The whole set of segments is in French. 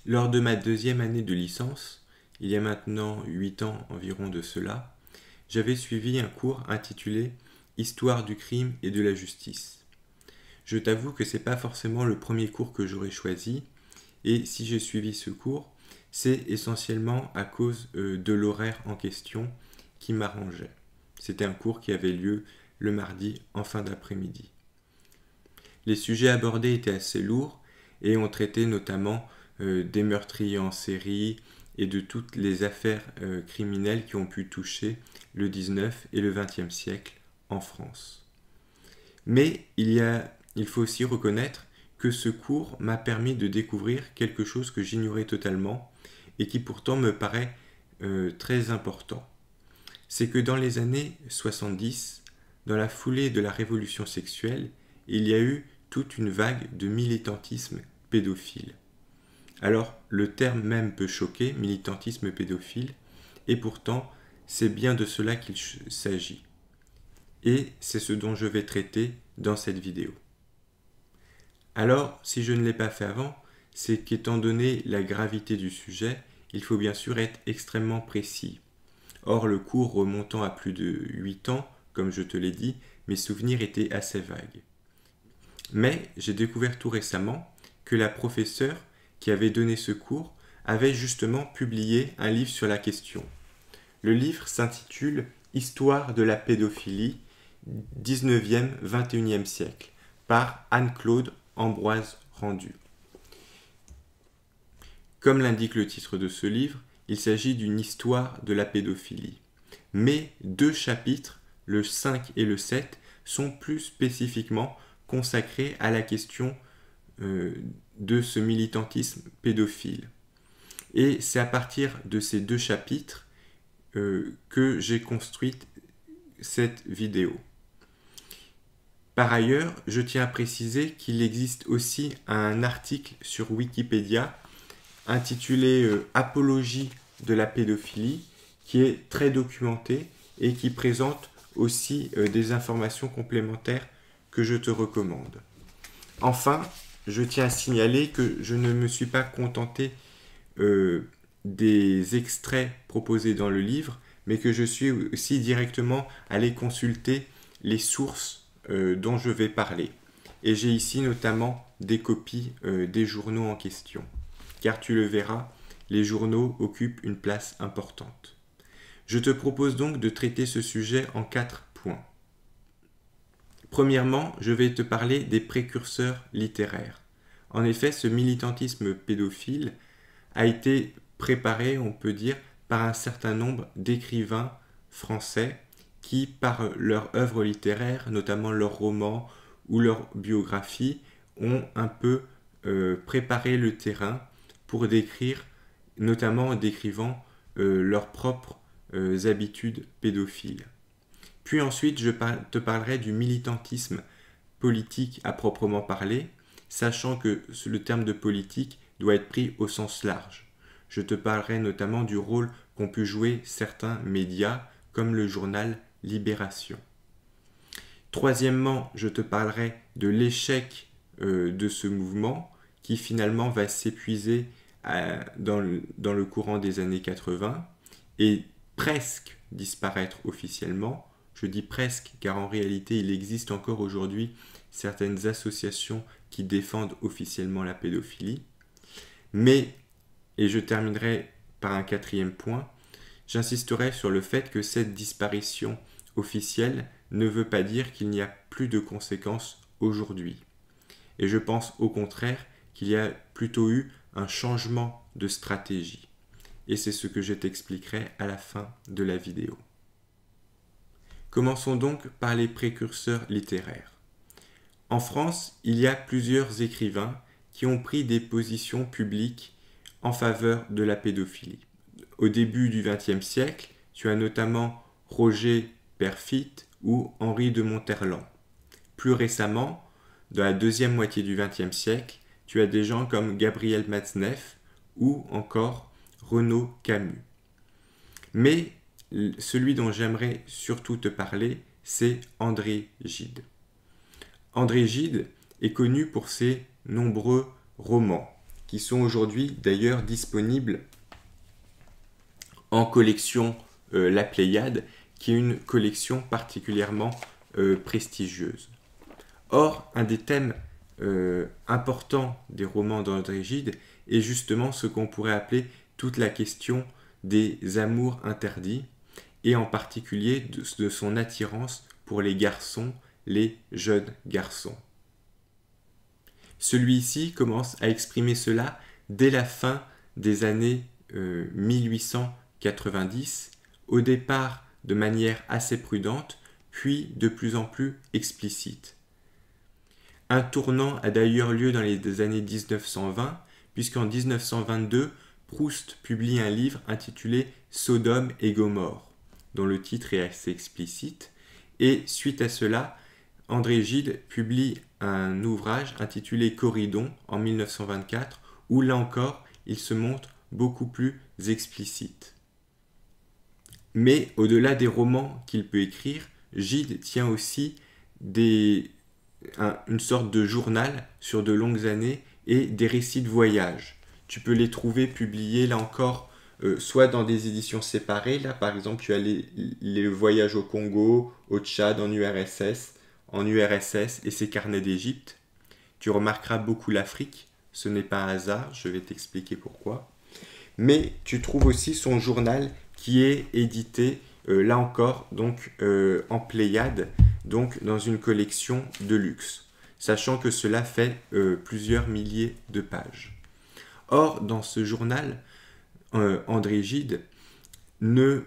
Lors de ma deuxième année de licence, il y a maintenant 8 ans environ de cela, j'avais suivi un cours intitulé « Histoire du crime et de la justice ». Je t'avoue que c'est pas forcément le premier cours que j'aurais choisi, et si j'ai suivi ce cours, c'est essentiellement à cause de l'horaire en question qui m'arrangeait. C'était un cours qui avait lieu le mardi en fin d'après-midi. Les sujets abordés étaient assez lourds et on traitait notamment des meurtriers en série et de toutes les affaires criminelles qui ont pu toucher le 19 et le 20e siècle en France. Mais il faut aussi reconnaître que ce cours m'a permis de découvrir quelque chose que j'ignorais totalement et qui pourtant me paraît très important. C'est que dans les années 70, dans la foulée de la révolution sexuelle, il y a eu toute une vague de militantisme pédophile. Alors, le terme même peut choquer, militantisme pédophile, et pourtant, c'est bien de cela qu'il s'agit. Et c'est ce dont je vais traiter dans cette vidéo. Alors, si je ne l'ai pas fait avant, c'est qu'étant donné la gravité du sujet, il faut bien sûr être extrêmement précis. Or, le cours remontant à plus de 8 ans, comme je te l'ai dit, mes souvenirs étaient assez vagues. Mais j'ai découvert tout récemment que la professeure qui avait donné ce cours avait justement publié un livre sur la question. Le livre s'intitule « Histoire de la pédophilie, 19e-21e siècle » par Anne-Claude Ambroise Rendu. Comme l'indique le titre de ce livre, il s'agit d'une histoire de la pédophilie. Mais 2 chapitres, le 5 et le 7, sont plus spécifiquement consacrés à la question de ce militantisme pédophile. Et c'est à partir de ces 2 chapitres que j'ai construit cette vidéo. Par ailleurs, je tiens à préciser qu'il existe aussi un article sur Wikipédia intitulé « Apologie de la pédophilie » qui est très documenté et qui présente aussi des informations complémentaires que je te recommande. Enfin, je tiens à signaler que je ne me suis pas contenté des extraits proposés dans le livre, mais que je suis aussi directement allé consulter les sources dont je vais parler. Et j'ai ici notamment des copies des journaux en question. Car tu le verras, les journaux occupent une place importante. Je te propose donc de traiter ce sujet en 4 points. Premièrement, je vais te parler des précurseurs littéraires. En effet, ce militantisme pédophile a été préparé, on peut dire, par un certain nombre d'écrivains français qui, par leurs œuvres littéraires, notamment leurs romans ou leurs biographies, ont un peu préparé le terrain pour décrire, notamment en décrivant leurs propres habitudes pédophiles. Puis ensuite, je te parlerai du militantisme politique à proprement parler, sachant que le terme de politique doit être pris au sens large. Je te parlerai notamment du rôle qu'ont pu jouer certains médias, comme le journal Libération. Troisièmement, je te parlerai de l'échec de ce mouvement, qui finalement va s'épuiser dans le courant des années 80 et presque disparaître officiellement. Je dis presque car en réalité il existe encore aujourd'hui certaines associations qui défendent officiellement la pédophilie. Mais, et je terminerai par un 4e point, j'insisterai sur le fait que cette disparition officielle ne veut pas dire qu'il n'y a plus de conséquences aujourd'hui. Et je pense au contraire qu'il y a plutôt eu un changement de stratégie. Et c'est ce que je t'expliquerai à la fin de la vidéo. Commençons donc par les précurseurs littéraires. En France, il y a plusieurs écrivains qui ont pris des positions publiques en faveur de la pédophilie. Au début du XXe siècle, tu as notamment Roger Perfitte ou Henri de Monterland. Plus récemment, dans la deuxième moitié du XXe siècle, tu as des gens comme Gabriel Matzneff ou encore Renaud Camus. Mais celui dont j'aimerais surtout te parler, c'est André Gide. André Gide est connu pour ses nombreux romans, qui sont aujourd'hui d'ailleurs disponibles en collection La Pléiade, qui est une collection particulièrement prestigieuse. Or, un des thèmes importants des romans d'André Gide est justement ce qu'on pourrait appeler toute la question des amours interdits, et en particulier de son attirance pour les garçons, les jeunes garçons. Celui-ci commence à exprimer cela dès la fin des années 1890, au départ de manière assez prudente, puis de plus en plus explicite. Un tournant a d'ailleurs lieu dans les années 1920, puisqu'en 1922, Proust publie un livre intitulé Sodome et Gomorrhe, dont le titre est assez explicite, et suite à cela, André Gide publie un ouvrage intitulé Corydon en 1924, où là encore, il se montre beaucoup plus explicite. Mais au-delà des romans qu'il peut écrire, Gide tient aussi une sorte de journal sur de longues années et des récits de voyage. Tu peux les trouver publiés là encore soit dans des éditions séparées, là par exemple tu as les voyages au Congo, au Tchad, en URSS et ses carnets d'Égypte. Tu remarqueras beaucoup l'Afrique, ce n'est pas un hasard, je vais t'expliquer pourquoi. Mais tu trouves aussi son journal qui est édité, là encore, donc en Pléiade, donc dans une collection de luxe, sachant que cela fait plusieurs milliers de pages. Or, dans ce journal, André Gide ne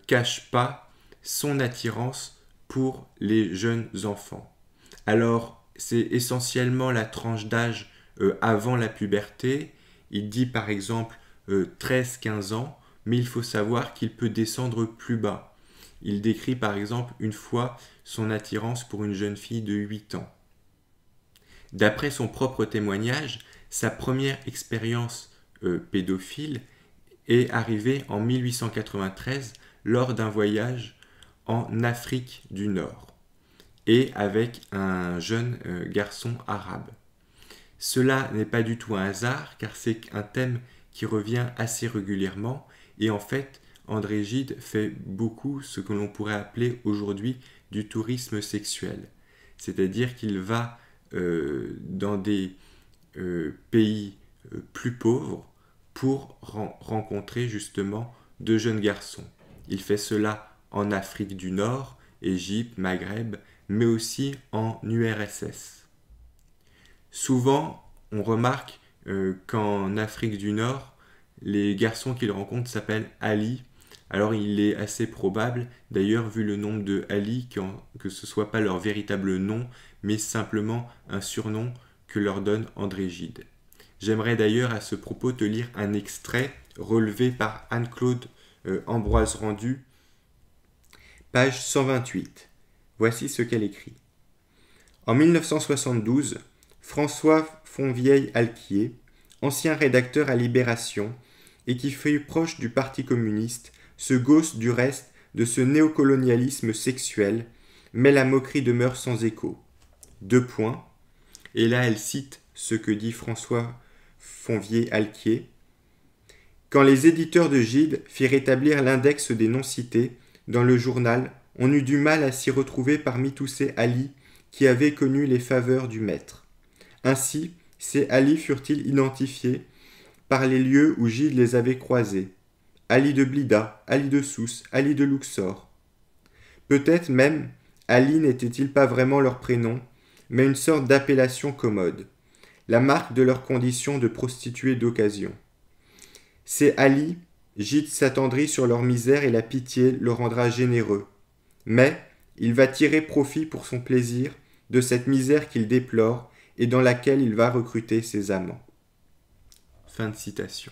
cache pas son attirance pour les jeunes enfants. Alors, c'est essentiellement la tranche d'âge avant la puberté. Il dit par exemple 13-15 ans, mais il faut savoir qu'il peut descendre plus bas. Il décrit par exemple une fois son attirance pour une jeune fille de 8 ans. D'après son propre témoignage, sa première expérience pédophile est arrivée en 1893 lors d'un voyage en Afrique du Nord et avec un jeune garçon arabe. Cela n'est pas du tout un hasard car c'est un thème qui revient assez régulièrement et en fait André Gide fait beaucoup ce que l'on pourrait appeler aujourd'hui du tourisme sexuel. C'est-à-dire qu'il va dans des pays plus pauvres pour rencontrer justement de jeunes garçons. Il fait cela en Afrique du Nord, Égypte, Maghreb, mais aussi en URSS. Souvent, on remarque qu'en Afrique du Nord, les garçons qu'il rencontre s'appellent Ali. Alors il est assez probable, d'ailleurs vu le nombre de Ali, que ce ne soit pas leur véritable nom, mais simplement un surnom que leur donne André Gide. J'aimerais d'ailleurs à ce propos te lire un extrait relevé par Anne-Claude Ambroise Rendu, page 128. Voici ce qu'elle écrit. En 1972, François Fonvieille-Alquier, ancien rédacteur à Libération et qui fut proche du Parti communiste, se gausse du reste de ce néocolonialisme sexuel, mais la moquerie demeure sans écho. 2 points. Et là, elle cite ce que dit François Fonvieille-Alquier. Quand les éditeurs de Gide firent établir l'index des non-cités dans le journal, on eut du mal à s'y retrouver parmi tous ces Ali qui avaient connu les faveurs du maître. Ainsi, ces Ali furent-ils identifiés par les lieux où Gide les avait croisés. Ali de Blida, Ali de Sousse, Ali de Luxor. Peut-être même, Ali n'était-il pas vraiment leur prénom, mais une sorte d'appellation commode, la marque de leur condition de prostituées d'occasion. Ces Ali, Gide s'attendrit sur leur misère et la pitié le rendra généreux. Mais il va tirer profit pour son plaisir de cette misère qu'il déplore et dans laquelle il va recruter ses amants. Fin de citation.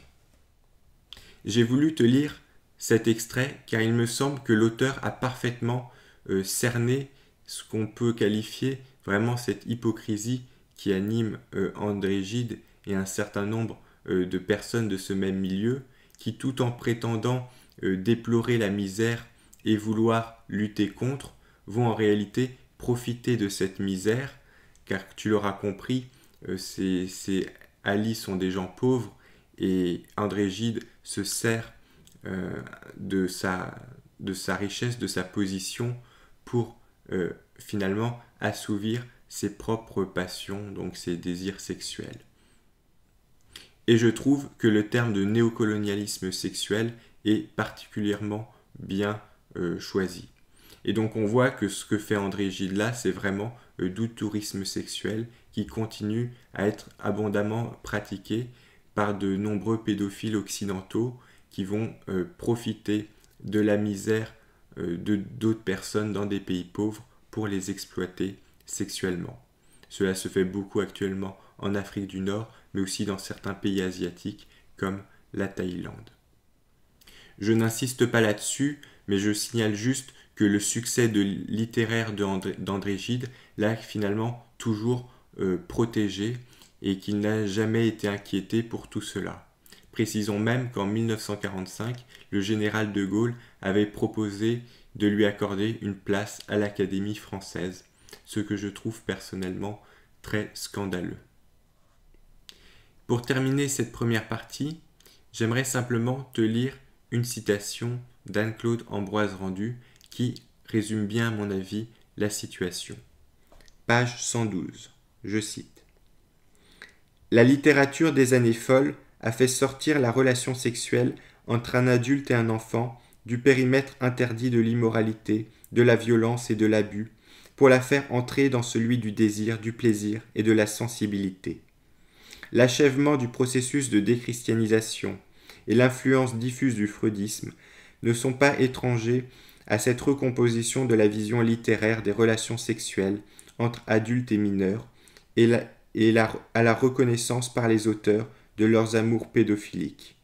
J'ai voulu te lire cet extrait car il me semble que l'auteur a parfaitement cerné ce qu'on peut qualifier vraiment cette hypocrisie qui anime André Gide et un certain nombre de personnes de ce même milieu qui, tout en prétendant déplorer la misère et vouloir lutter contre, vont en réalité profiter de cette misère, car tu l'auras compris, c'est Ali sont des gens pauvres et André Gide se sert de sa richesse, de sa position pour finalement assouvir ses propres passions, donc ses désirs sexuels. Et je trouve que le terme de néocolonialisme sexuel est particulièrement bien choisi. Et donc on voit que ce que fait André Gide là, c'est vraiment du tourisme sexuel qui continue à être abondamment pratiqué par de nombreux pédophiles occidentaux qui vont profiter de la misère d'autres personnes dans des pays pauvres pour les exploiter sexuellement. Cela se fait beaucoup actuellement en Afrique du Nord, mais aussi dans certains pays asiatiques comme la Thaïlande. Je n'insiste pas là-dessus, mais je signale juste que le succès littéraire d'André Gide l'a finalement toujours protégé et qu'il n'a jamais été inquiété pour tout cela. Précisons même qu'en 1945, le général de Gaulle avait proposé de lui accorder une place à l'Académie française, ce que je trouve personnellement très scandaleux. Pour terminer cette première partie, j'aimerais simplement te lire une citation d'Anne-Claude Ambroise Rendu qui résume bien, à mon avis, la situation. Page 112, je cite. « La littérature des années folles a fait sortir la relation sexuelle entre un adulte et un enfant du périmètre interdit de l'immoralité, de la violence et de l'abus, pour la faire entrer dans celui du désir, du plaisir et de la sensibilité. L'achèvement du processus de déchristianisation et l'influence diffuse du freudisme ne sont pas étrangers à cette recomposition de la vision littéraire des relations sexuelles entre adultes et mineurs et à la reconnaissance par les auteurs de leurs amours pédophiliques.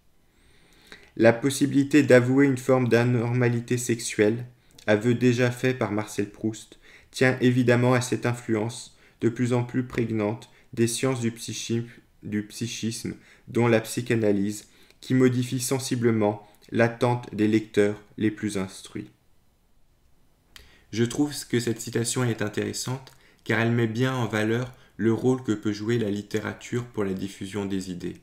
La possibilité d'avouer une forme d'anormalité sexuelle, aveu déjà fait par Marcel Proust, tient évidemment à cette influence de plus en plus prégnante des sciences du psychisme, dont la psychanalyse, qui modifie sensiblement l'attente des lecteurs les plus instruits. Je trouve que cette citation est intéressante car elle met bien en valeur le rôle que peut jouer la littérature pour la diffusion des idées.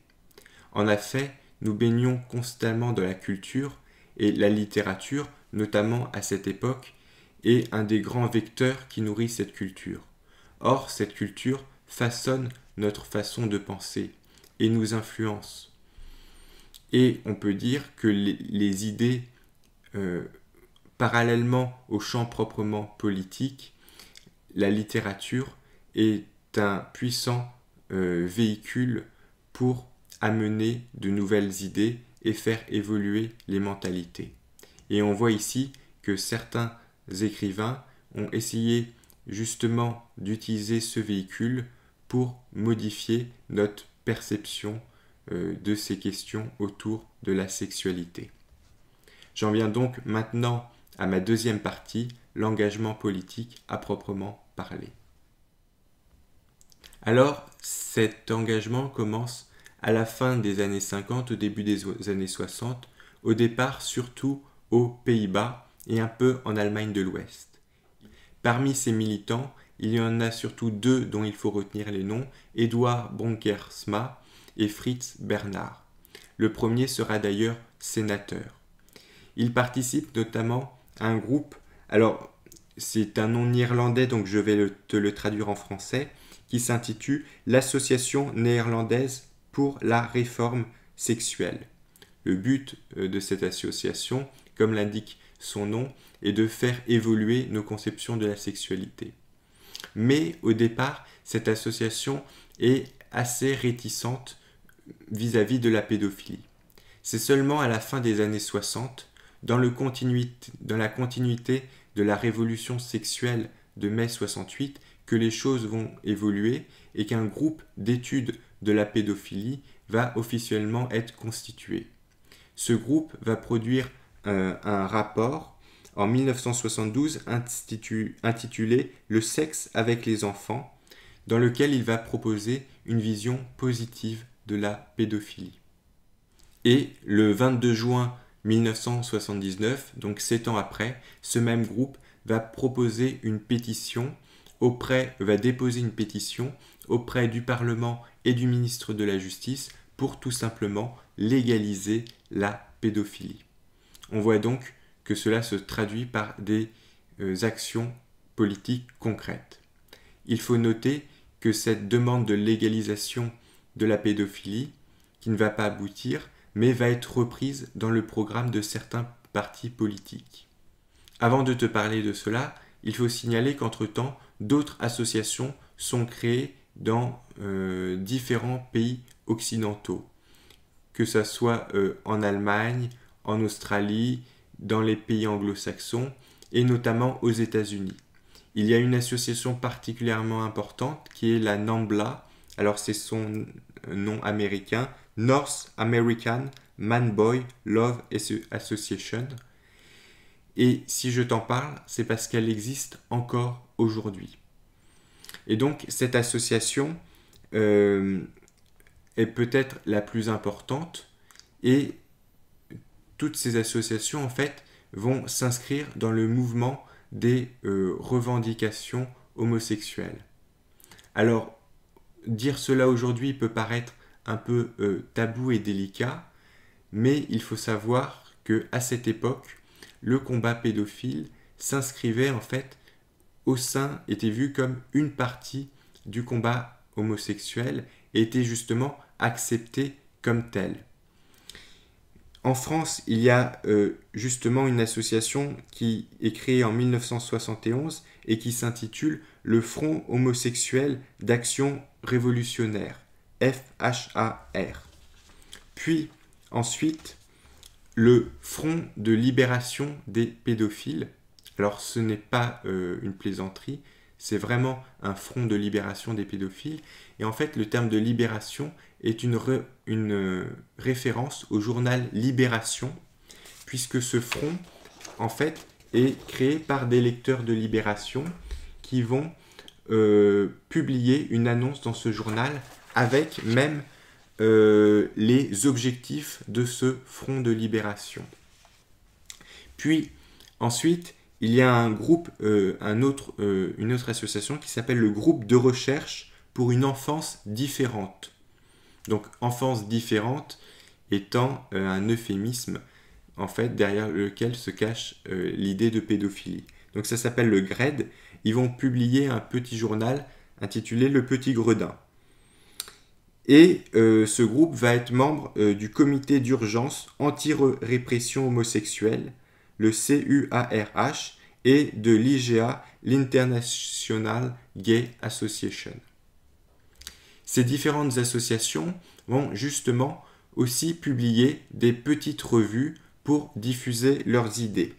En effet, nous baignons constamment dans la culture et la littérature, notamment à cette époque, est un des grands vecteurs qui nourrit cette culture. Or, cette culture façonne notre façon de penser et nous influence. Et on peut dire que les idées, parallèlement au champ proprement politique, la littérature est un puissant véhicule pour amener de nouvelles idées et faire évoluer les mentalités. Et on voit ici que certains écrivains ont essayé justement d'utiliser ce véhicule pour modifier notre perception de ces questions autour de la sexualité. J'en viens donc maintenant à ma deuxième partie, l'engagement politique à proprement parler. Alors, cet engagement commence à la fin des années 50, au début des années 60, au départ surtout aux Pays-Bas et un peu en Allemagne de l'Ouest. Parmi ces militants, il y en a surtout deux dont il faut retenir les noms, Eduard Bronkersma et Fritz Bernard. Le premier sera d'ailleurs sénateur. Il participe notamment à un groupe, alors c'est un nom néerlandais donc je vais te le traduire en français, qui s'intitule l'Association néerlandaise pour la réforme sexuelle. Le but de cette association, comme l'indique son nom, est de faire évoluer nos conceptions de la sexualité. Mais au départ, cette association est assez réticente vis-à-vis de la pédophilie. C'est seulement à la fin des années 60, dans la continuité de la révolution sexuelle de mai 68, que les choses vont évoluer et qu'un groupe d'études de la pédophilie va officiellement être constitué. Ce groupe va produire un rapport en 1972 intitulé « Le sexe avec les enfants », dans lequel il va proposer une vision positive de la pédophilie. Et le 22 juin 1979, donc 7 ans après, ce même groupe va proposer une pétition va déposer une pétition auprès du Parlement et du ministre de la Justice pour tout simplement légaliser la pédophilie. On voit donc que cela se traduit par des actions politiques concrètes. Il faut noter que cette demande de légalisation de la pédophilie, qui ne va pas aboutir, mais va être reprise dans le programme de certains partis politiques. Avant de te parler de cela, il faut signaler qu'entre-temps, d'autres associations sont créées dans différents pays occidentaux, que ce soit en Allemagne, en Australie, dans les pays anglo-saxons et notamment aux États-Unis. Il y a une association particulièrement importante qui est la NAMBLA, alors c'est son nom américain, North American Man-Boy Love Association. Et si je t'en parle, c'est parce qu'elle existe encore aujourd'hui. Et donc cette association est peut-être la plus importante et toutes ces associations en fait vont s'inscrire dans le mouvement des revendications homosexuelles. Alors, dire cela aujourd'hui peut paraître un peu tabou et délicat, mais il faut savoir qu'à cette époque, le combat pédophile s'inscrivait en fait était vu comme une partie du combat homosexuel et était justement accepté comme tel. En France, il y a justement une association qui est créée en 1971 et qui s'intitule le Front homosexuel d'action révolutionnaire, FHAR. Puis ensuite, le Front de libération des pédophiles. Alors ce n'est pas une plaisanterie, c'est vraiment un front de libération des pédophiles. Et en fait, le terme de libération est une référence au journal Libération, puisque ce front, en fait, est créé par des lecteurs de Libération qui vont publier une annonce dans ce journal avec même les objectifs de ce front de libération. Puis, ensuite, il y a un groupe, une autre association qui s'appelle le groupe de recherche pour une enfance différente. Donc, enfance différente étant un euphémisme, en fait, derrière lequel se cache l'idée de pédophilie. Donc, ça s'appelle le GRED. Ils vont publier un petit journal intitulé Le Petit Gredin. Et ce groupe va être membre du comité d'urgence anti-répression homosexuelle, le CUARH, et de l'IGA, l'International Gay Association. Ces différentes associations vont justement aussi publier des petites revues pour diffuser leurs idées.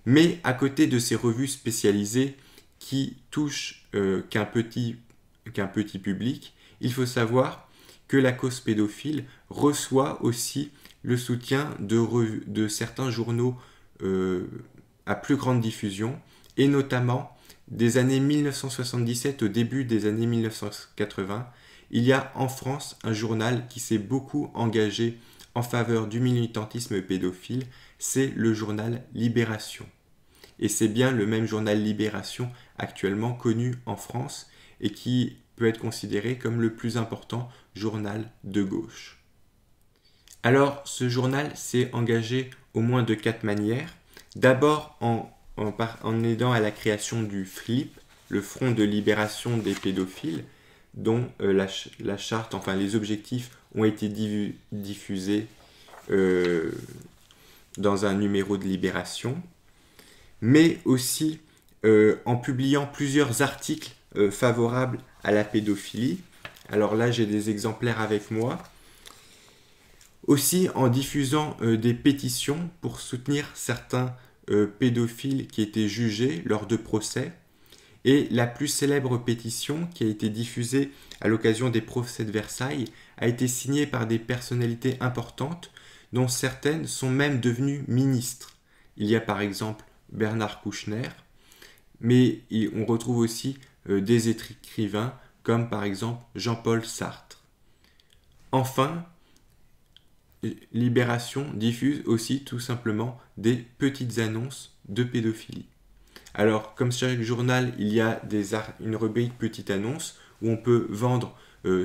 Mais à côté de ces revues spécialisées qui touchent qu'un petit public, il faut savoir que la cause pédophile reçoit aussi le soutien de certains journaux à plus grande diffusion, et notamment des années 1977 au début des années 1980, il y a en France un journal qui s'est beaucoup engagé en faveur du militantisme pédophile, c'est le journal Libération. Et c'est bien le même journal Libération actuellement connu en France et qui peut être considéré comme le plus important journal de gauche. Alors, ce journal s'est engagé au moins de 4 manières. D'abord en aidant à la création du FLIP, le Front de libération des pédophiles, dont la charte, enfin les objectifs ont été diffusés dans un numéro de Libération, mais aussi en publiant plusieurs articles favorables à la pédophilie. Alors là, j'ai des exemplaires avec moi. Aussi en diffusant des pétitions pour soutenir certains pédophiles qui étaient jugés lors de procès. Et la plus célèbre pétition qui a été diffusée à l'occasion des procès de Versailles a été signée par des personnalités importantes dont certaines sont même devenues ministres. Il y a par exemple Bernard Kouchner, mais on retrouve aussi des écrivains comme par exemple Jean-Paul Sartre. Enfin, Libération diffuse aussi tout simplement des petites annonces de pédophilie. Alors, comme chaque journal, il y a une rubrique petite annonce où on peut vendre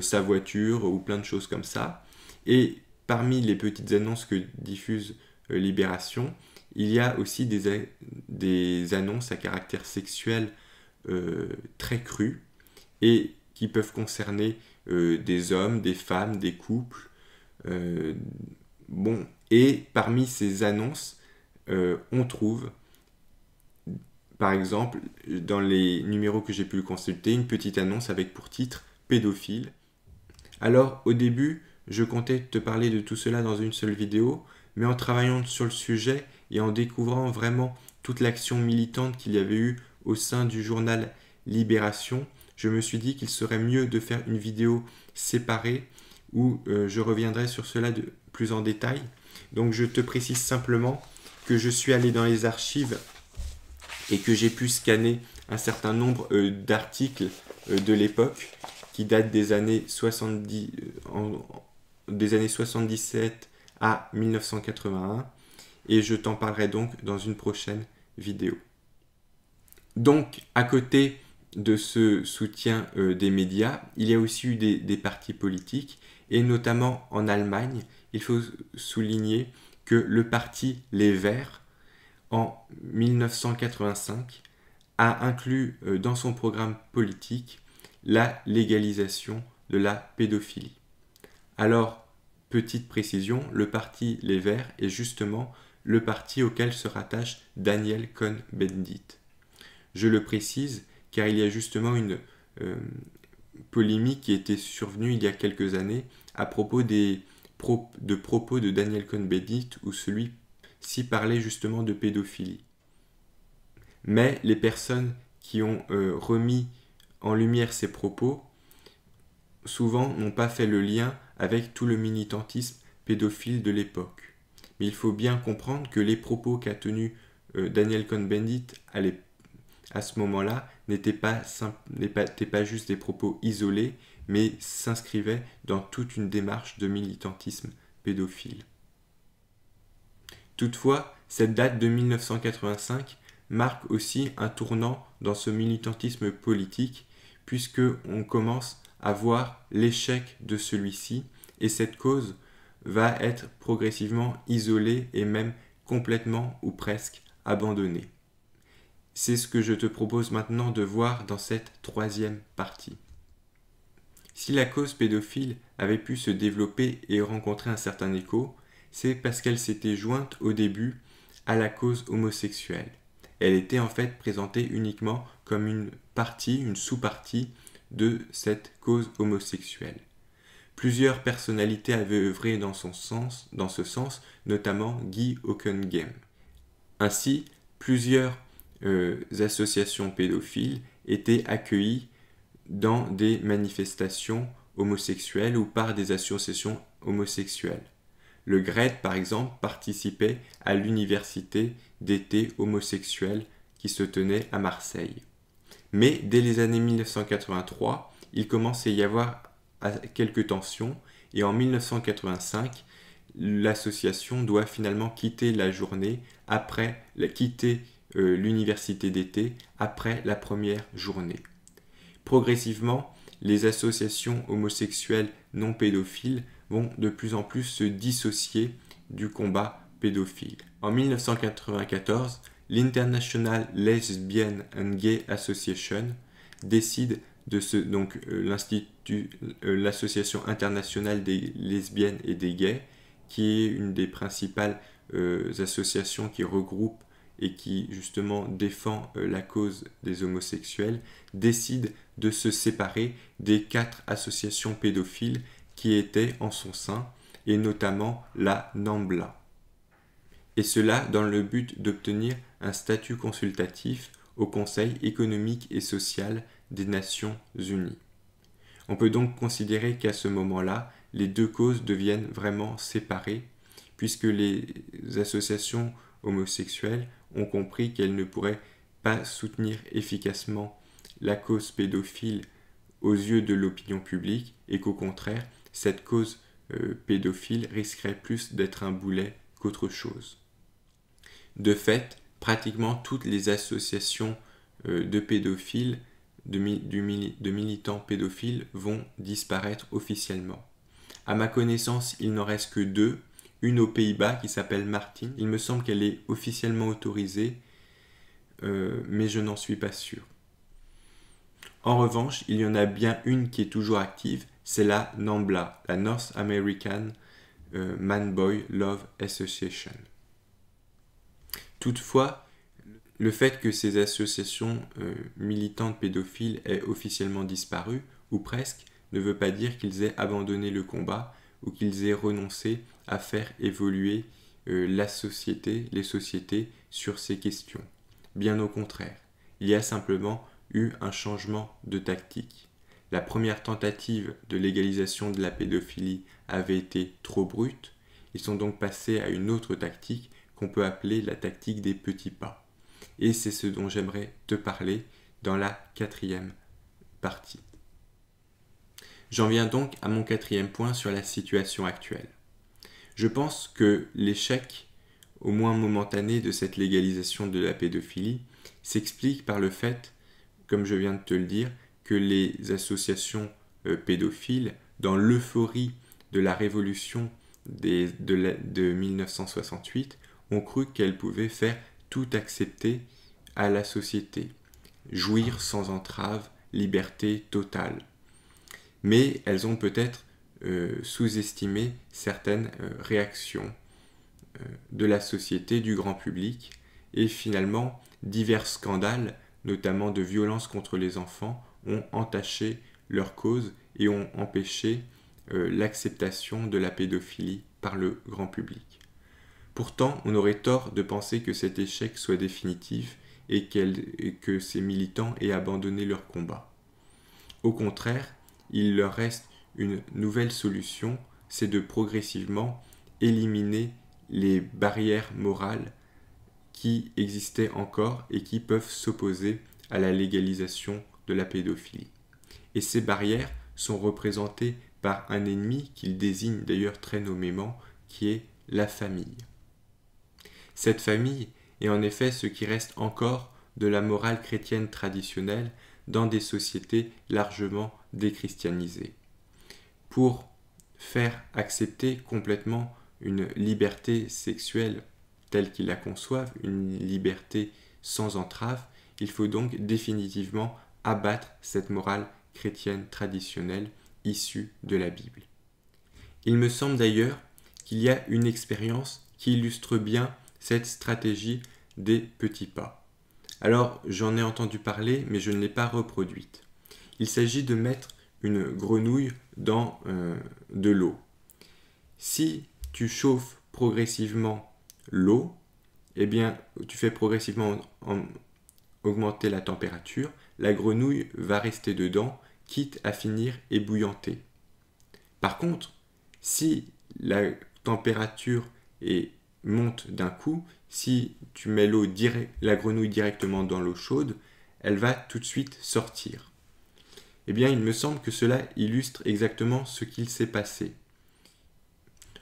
sa voiture ou plein de choses comme ça. Et parmi les petites annonces que diffuse Libération, il y a aussi des annonces à caractère sexuel très cru et qui peuvent concerner des hommes, des femmes, des couples. Bon, et parmi ces annonces, on trouve, par exemple, dans les numéros que j'ai pu consulter, une petite annonce avec pour titre pédophile. Alors, au début, je comptais te parler de tout cela dans une seule vidéo, mais en travaillant sur le sujet et en découvrant vraiment toute l'action militante qu'il y avait eu au sein du journal Libération, je me suis dit qu'il serait mieux de faire une vidéo séparée où je reviendrai sur cela plus en détail. Donc je te précise simplement que je suis allé dans les archives et que j'ai pu scanner un certain nombre d'articles de l'époque qui datent des années 77 à 1981 et je t'en parlerai donc dans une prochaine vidéo. Donc, à côté de ce soutien des médias, il y a aussi eu des partis politiques et notamment en Allemagne, il faut souligner que le parti Les Verts, en 1985, a inclus dans son programme politique la légalisation de la pédophilie. Alors, petite précision, le parti Les Verts est justement le parti auquel se rattache Daniel Cohn-Bendit. Je le précise car il y a justement une polémique qui était survenue il y a quelques années à propos de propos de Daniel Cohn-Bendit où celui-ci parlait justement de pédophilie. Mais les personnes qui ont remis en lumière ces propos souvent n'ont pas fait le lien avec tout le militantisme pédophile de l'époque. Mais il faut bien comprendre que les propos qu'a tenus Daniel Cohn-Bendit à ce moment-là n'étaient pas juste des propos isolés, mais s'inscrivaient dans toute une démarche de militantisme pédophile. Toutefois, cette date de 1985 marque aussi un tournant dans ce militantisme politique, puisque on commence à voir l'échec de celui-ci, et cette cause va être progressivement isolée et même complètement ou presque abandonnée. C'est ce que je te propose maintenant de voir dans cette troisième partie. Si la cause pédophile avait pu se développer et rencontrer un certain écho, c'est parce qu'elle s'était jointe au début à la cause homosexuelle. Elle était en fait présentée uniquement comme une sous-partie de cette cause homosexuelle. Plusieurs personnalités avaient œuvré dans ce sens, notamment Guy Hockenheim. Ainsi, plusieurs associations pédophiles étaient accueillies dans des manifestations homosexuelles ou par des associations homosexuelles. Le GRED, par exemple, participait à l'université d'été homosexuelle qui se tenait à Marseille. Mais dès les années 1983, il commence à y avoir quelques tensions et en 1985, l'association doit finalement quitter la journée quitter l'université d'été après la première journée. Progressivement, les associations homosexuelles non pédophiles vont de plus en plus se dissocier du combat pédophile. En 1994, l'International Lesbian and Gay Association décide l'association internationale des lesbiennes et des gays, qui est une des principales associations qui regroupe et qui justement défend la cause des homosexuels, décide de se séparer des 4 associations pédophiles qui étaient en son sein, et notamment la NAMBLA. Et cela dans le but d'obtenir un statut consultatif au Conseil économique et social des Nations Unies. On peut donc considérer qu'à ce moment-là, les deux causes deviennent vraiment séparées, puisque les associations homosexuelles ont compris qu'elles ne pourraient pas soutenir efficacement la cause pédophile aux yeux de l'opinion publique et qu'au contraire, cette cause pédophile risquerait plus d'être un boulet qu'autre chose. De fait, pratiquement toutes les associations de pédophiles, de militants pédophiles vont disparaître officiellement. À ma connaissance, il n'en reste que 2. Une aux Pays-Bas qui s'appelle Martin. Il me semble qu'elle est officiellement autorisée, mais je n'en suis pas sûr. En revanche, il y en a bien une qui est toujours active, c'est la NAMBLA, la North American Man-Boy Love Association. Toutefois, le fait que ces associations militantes pédophiles aient officiellement disparu, ou presque, ne veut pas dire qu'ils aient abandonné le combat ou qu'ils aient renoncé à faire évoluer les sociétés sur ces questions. Bien au contraire, il y a simplement eu un changement de tactique. La première tentative de légalisation de la pédophilie avait été trop brute. Ils sont donc passés à une autre tactique qu'on peut appeler la tactique des petits pas. Et c'est ce dont j'aimerais te parler dans la 4e partie. J'en viens donc à mon 4e point sur la situation actuelle. Je pense que l'échec, au moins momentané, de cette légalisation de la pédophilie s'explique par le fait, comme je viens de te le dire, que les associations pédophiles, dans l'euphorie de la révolution de 1968, ont cru qu'elles pouvaient faire tout accepter à la société, jouir sans entrave, liberté totale. Mais elles ont peut-être sous-estimé certaines réactions de la société, du grand public, et finalement divers scandales, notamment de violences contre les enfants, ont entaché leur cause et ont empêché l'acceptation de la pédophilie par le grand public. Pourtant, on aurait tort de penser que cet échec soit définitif et que ces militants aient abandonné leur combat. Au contraire, il leur reste une nouvelle solution, c'est de progressivement éliminer les barrières morales qui existaient encore et qui peuvent s'opposer à la légalisation de la pédophilie. Et ces barrières sont représentées par un ennemi qu'ils désignent d'ailleurs très nommément, qui est la famille. Cette famille est en effet ce qui reste encore de la morale chrétienne traditionnelle dans des sociétés largement déchristianisées. Pour faire accepter complètement une liberté sexuelle telle qu'ils la conçoivent, une liberté sans entrave, il faut donc définitivement abattre cette morale chrétienne traditionnelle issue de la Bible. Il me semble d'ailleurs qu'il y a une expérience qui illustre bien cette stratégie des petits pas. Alors, j'en ai entendu parler, mais je ne l'ai pas reproduite. Il s'agit de mettre une grenouille dans de l'eau. Si tu chauffes progressivement l'eau, eh bien, tu fais progressivement augmenter la température, la grenouille va rester dedans, quitte à finir ébouillantée. Par contre, si la température monte d'un coup, si tu mets la grenouille directement dans l'eau chaude, elle va tout de suite sortir. Eh bien, il me semble que cela illustre exactement ce qu'il s'est passé.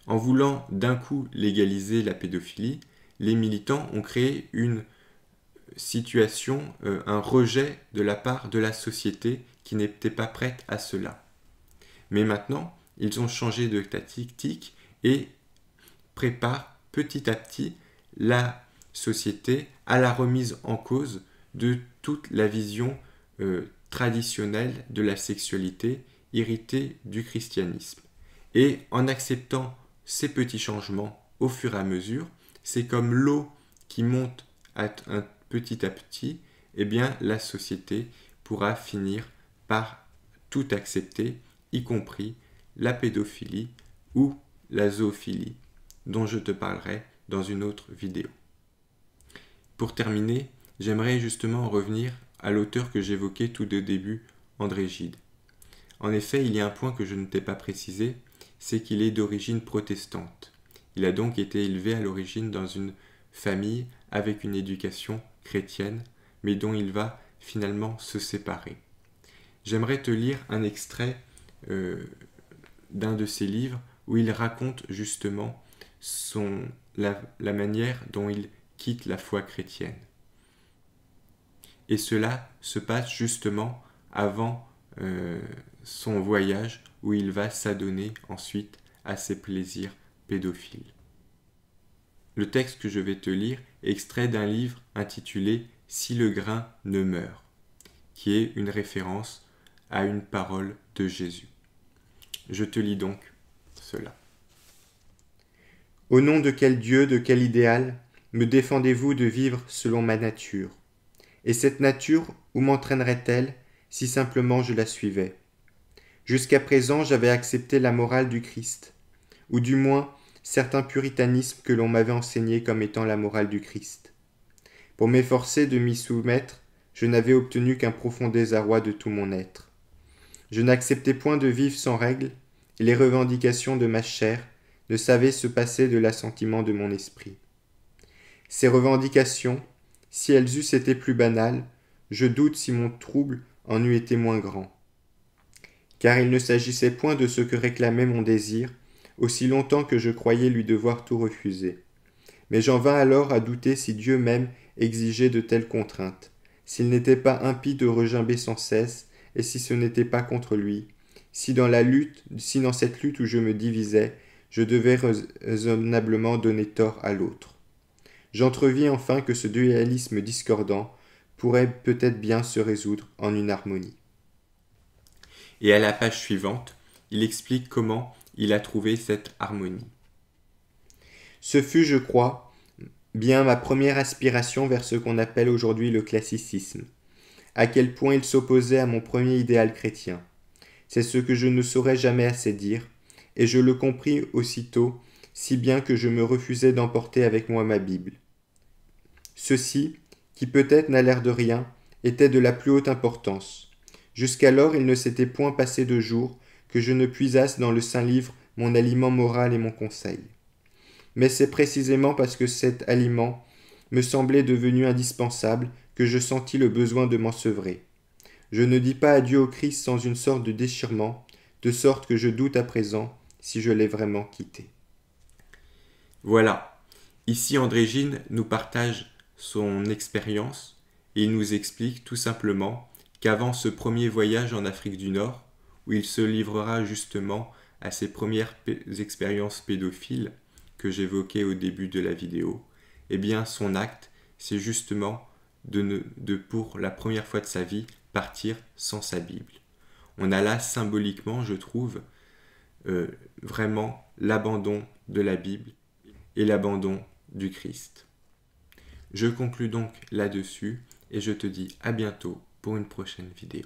En voulant d'un coup légaliser la pédophilie, les militants ont créé une situation, un rejet de la part de la société qui n'était pas prête à cela. Mais maintenant, ils ont changé de tactique et préparent petit à petit la société à la remise en cause de toute la vision traditionnelle de la sexualité héritée du christianisme. Et en acceptant ces petits changements au fur et à mesure, c'est comme l'eau qui monte petit à petit, eh bien la société pourra finir par tout accepter, y compris la pédophilie ou la zoophilie, dont je te parlerai dans une autre vidéo. Pour terminer, j'aimerais justement revenir à l'auteur que j'évoquais tout au début, André Gide. En effet, il y a un point que je ne t'ai pas précisé, c'est qu'il est d'origine protestante. Il a donc été élevé à l'origine dans une famille avec une éducation chrétienne, mais dont il va finalement se séparer. J'aimerais te lire un extrait d'un de ses livres où il raconte justement la manière dont il quitte la foi chrétienne. Et cela se passe justement avant son voyage où il va s'adonner ensuite à ses plaisirs pédophiles. Le texte que je vais te lire est extrait d'un livre intitulé « Si le grain ne meurt », qui est une référence à une parole de Jésus. Je te lis donc cela. Au nom de quel Dieu, de quel idéal me défendez-vous de vivre selon ma nature? Et cette nature, où m'entraînerait-elle si simplement je la suivais? Jusqu'à présent, j'avais accepté la morale du Christ, ou du moins certains puritanismes que l'on m'avait enseignés comme étant la morale du Christ. Pour m'efforcer de m'y soumettre, je n'avais obtenu qu'un profond désarroi de tout mon être. Je n'acceptais point de vivre sans règle, et les revendications de ma chair ne savaient se passer de l'assentiment de mon esprit. Ces revendications, si elles eussent été plus banales, je doute si mon trouble en eût été moins grand. Car il ne s'agissait point de ce que réclamait mon désir, aussi longtemps que je croyais lui devoir tout refuser. Mais j'en vins alors à douter si Dieu même exigeait de telles contraintes, s'il n'était pas impie de regimber sans cesse, et si ce n'était pas contre lui, si dans cette lutte où je me divisais, je devais raisonnablement donner tort à l'autre. J'entrevis enfin que ce dualisme discordant pourrait peut-être bien se résoudre en une harmonie. Et à la page suivante, il explique comment il a trouvé cette harmonie. Ce fut, je crois, bien ma première aspiration vers ce qu'on appelle aujourd'hui le classicisme. À quel point il s'opposait à mon premier idéal chrétien. C'est ce que je ne saurais jamais assez dire, et je le compris aussitôt, si bien que je me refusais d'emporter avec moi ma Bible. Ceci, qui peut-être n'a l'air de rien, était de la plus haute importance. Jusqu'alors il ne s'était point passé de jour que je ne puisasse dans le Saint-Livre mon aliment moral et mon conseil. Mais c'est précisément parce que cet aliment me semblait devenu indispensable que je sentis le besoin de m'ensevrer. Je ne dis pas adieu au Christ sans une sorte de déchirement, de sorte que je doute à présent si je l'ai vraiment quitté. Voilà, ici André Gide nous partage son expérience et il nous explique tout simplement qu'avant ce premier voyage en Afrique du Nord, où il se livrera justement à ses premières expériences pédophiles que j'évoquais au début de la vidéo, eh bien son acte, c'est justement de pour la première fois de sa vie, partir sans sa Bible. On a là symboliquement, je trouve, vraiment l'abandon de la Bible et l'abandon du Christ. Je conclus donc là-dessus et je te dis à bientôt pour une prochaine vidéo.